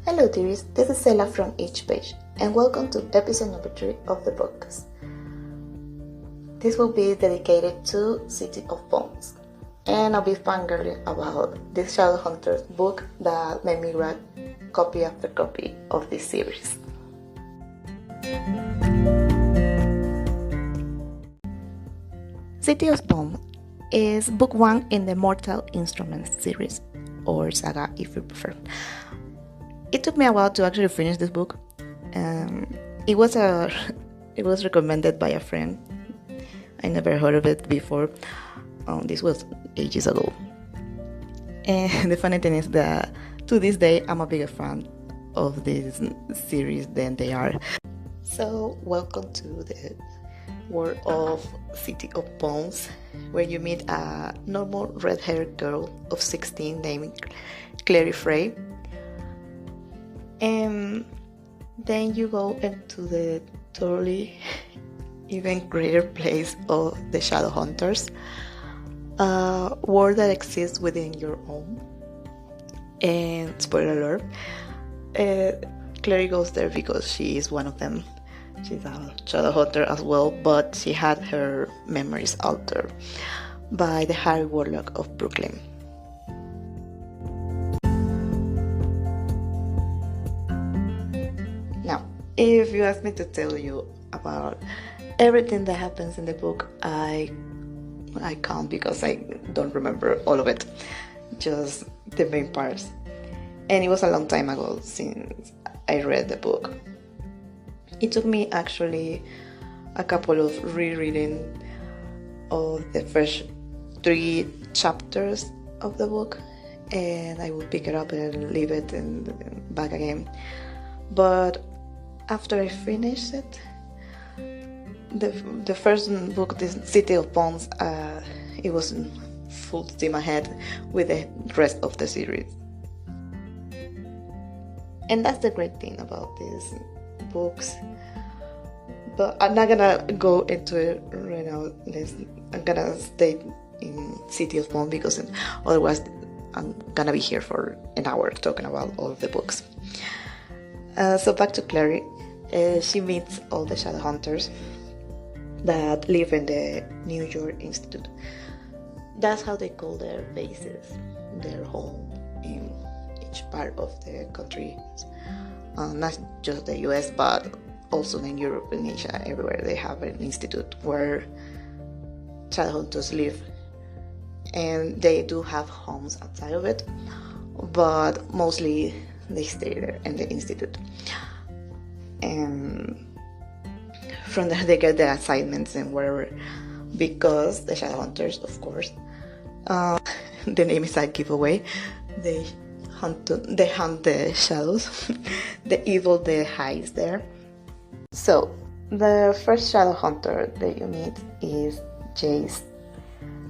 Hello dearies, this is Sela from Each Page, and welcome to episode number 3 of the podcast. This will be dedicated to City of Bones, and I'll be fangirling about this Shadowhunters book that made me read copy after copy of this series. City of Bones is book 1 in the Mortal Instruments series, or saga if you prefer. It took me a while to actually finish this book. It was recommended by a friend. I never heard of it before. This was ages ago. And the funny thing is that to this day, I'm a bigger fan of this series than they are. So, welcome to the world of City of Bones, where you meet a normal red-haired girl of 16 named Clary Frey. And then you go into the totally even greater place of the Shadowhunters, a world that exists within your own. And spoiler alert, Clary goes there because she is one of them. She's a Shadowhunter as well, but she had her memories altered by the High Warlock of Brooklyn. Now, if you ask me to tell you about everything that happens in the book, I can't, because I don't remember all of it, just the main parts. And it was a long time ago since I read the book. It took me actually a couple of rereading of the first 3 chapters of the book, and I would pick it up and leave it and back again. But after I finished it, the first book, the City of Bones, it was in full steam ahead with the rest of the series. And that's the great thing about these books. But I'm not gonna go into it right now. I'm gonna stay in City of Bones because otherwise I'm gonna be here for an hour talking about all of the books. So back to Clary. She meets all the Shadowhunters that live in the New York Institute. That's how they call their bases, their home in each part of the country. Not just the US, but also in Europe and Asia, everywhere they have an institute where Shadowhunters live. And they do have homes outside of it, but mostly they stay there in the institute. And from there they get their assignments and whatever, because the Shadowhunters, of course, the name is a giveaway. They hunt the shadows, the evil that hides there. So the first Shadowhunter that you meet is Jace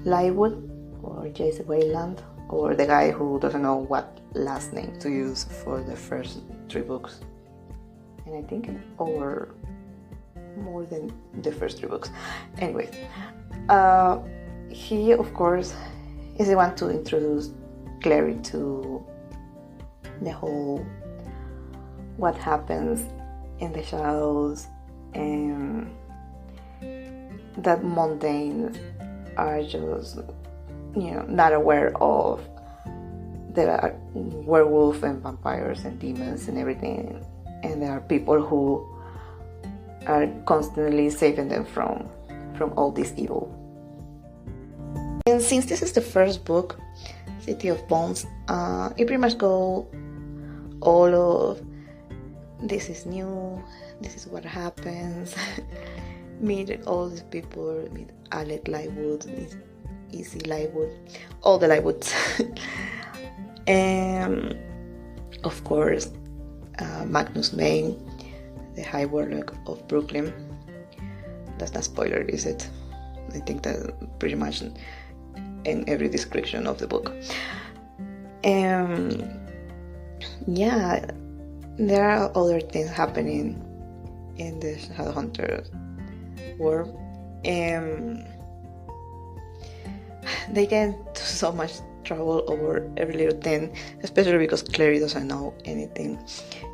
Lywood, or Jace Wayland, or the guy who doesn't know what last name to use for the first 3 books. And I think over more than the first 3 books. Anyway, he of course is the one to introduce Clary to the whole what happens in the shadows, and that mundane are just, not aware of the werewolf and vampires and demons and everything. And there are people who are constantly saving them from all this evil. And since this is the first book, City of Bones, it pretty much go all of this is new, this is what happens. Meet all these people, meet Alec Lywood, meet Izzy Lywood, all the Lywoods. And of course, Magnus Maine, the High Warlock of Brooklyn. That's not spoiler, is it? I think that pretty much in every description of the book. Yeah, there are other things happening in the Shadowhunter world. They get into so much trouble over every little thing, especially because Clary doesn't know anything,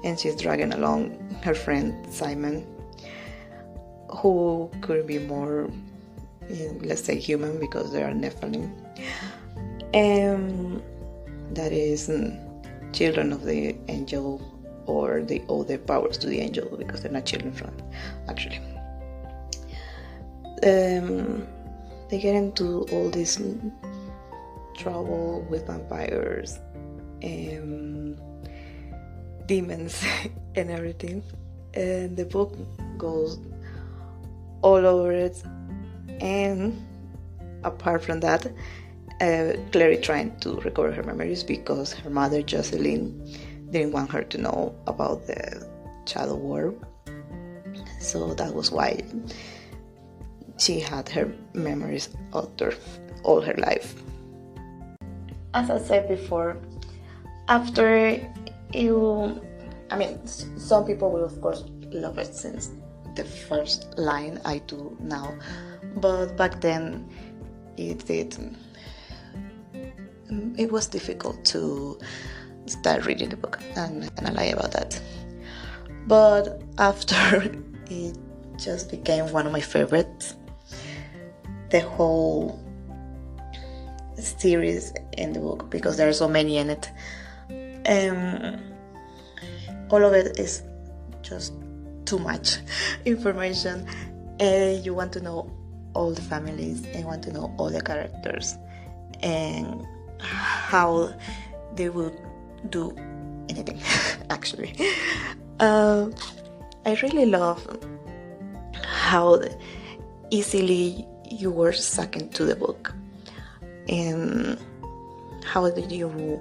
and she's dragging along her friend Simon, who could be more, let's say, human, because they are Nephilim, and that is children of the angel, or they owe their powers to the angel because they're not children from it, actually. They get into all this trouble with vampires and demons and everything, and the book goes all over it. And apart from that, Clary trying to recover her memories because her mother Jocelyn didn't want her to know about the Shadow War, so that was why she had her memories altered all her life. As I said before, after some people will of course love it since the first line. I do now, but back then it was difficult to start reading the book, and I lie about that. But after, it just became one of my favorites. The whole series in the book, because there are so many in it. All of it is just too much information, and you want to know all the families, and you want to know all the characters and how they would do anything. Actually, I really love how easily you were sucked into the book, and how did you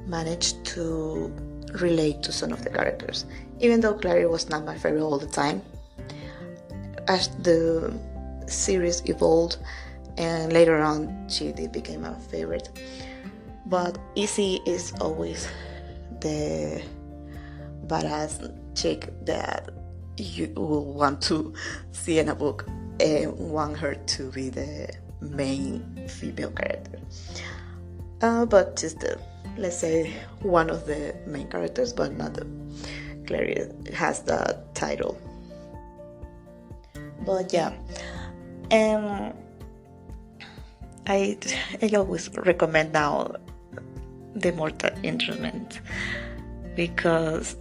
manage to relate to some of the characters. Even though Clary was not my favorite all the time, as the series evolved and later on she did become my favorite. But Izzy is always the badass chick that you will want to see in a book and want her to be the main female character. But just let's say one of the main characters, but not the Clary has the title. But yeah, I always recommend now the Mortal Instruments because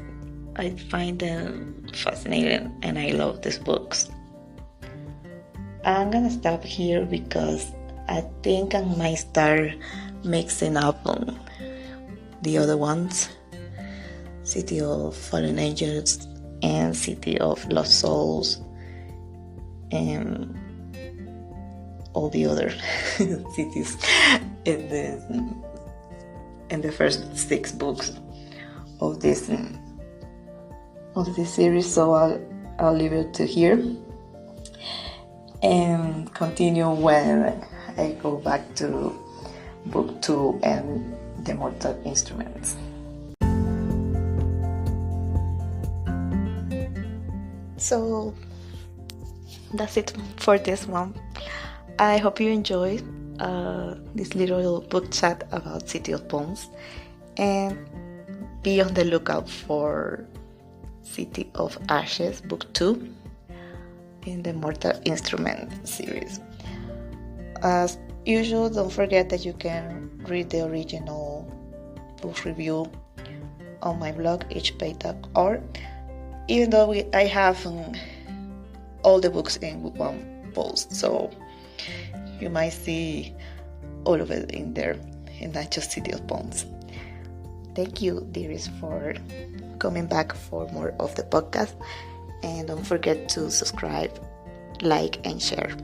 I find them fascinating and I love these books. I'm gonna stop here because I think I might start mixing up on the other ones, City of Fallen Angels and City of Lost Souls and all the other cities in the first 6 books of this series. So I'll leave it to here and continue when I go back to book 2 and the Mortal Instruments. So that's it for this one. I hope you enjoyed this little book chat about City of Bones, and be on the lookout for City of Ashes book 2 in the Mortal Instrument series. As usual, don't forget that you can read the original book review on my blog hpay.org, even though I have all the books in one post, so you might see all of it in there and not just City of Bones. Thank you, dearies, for coming back for more of the podcast, and don't forget to subscribe, like, and share.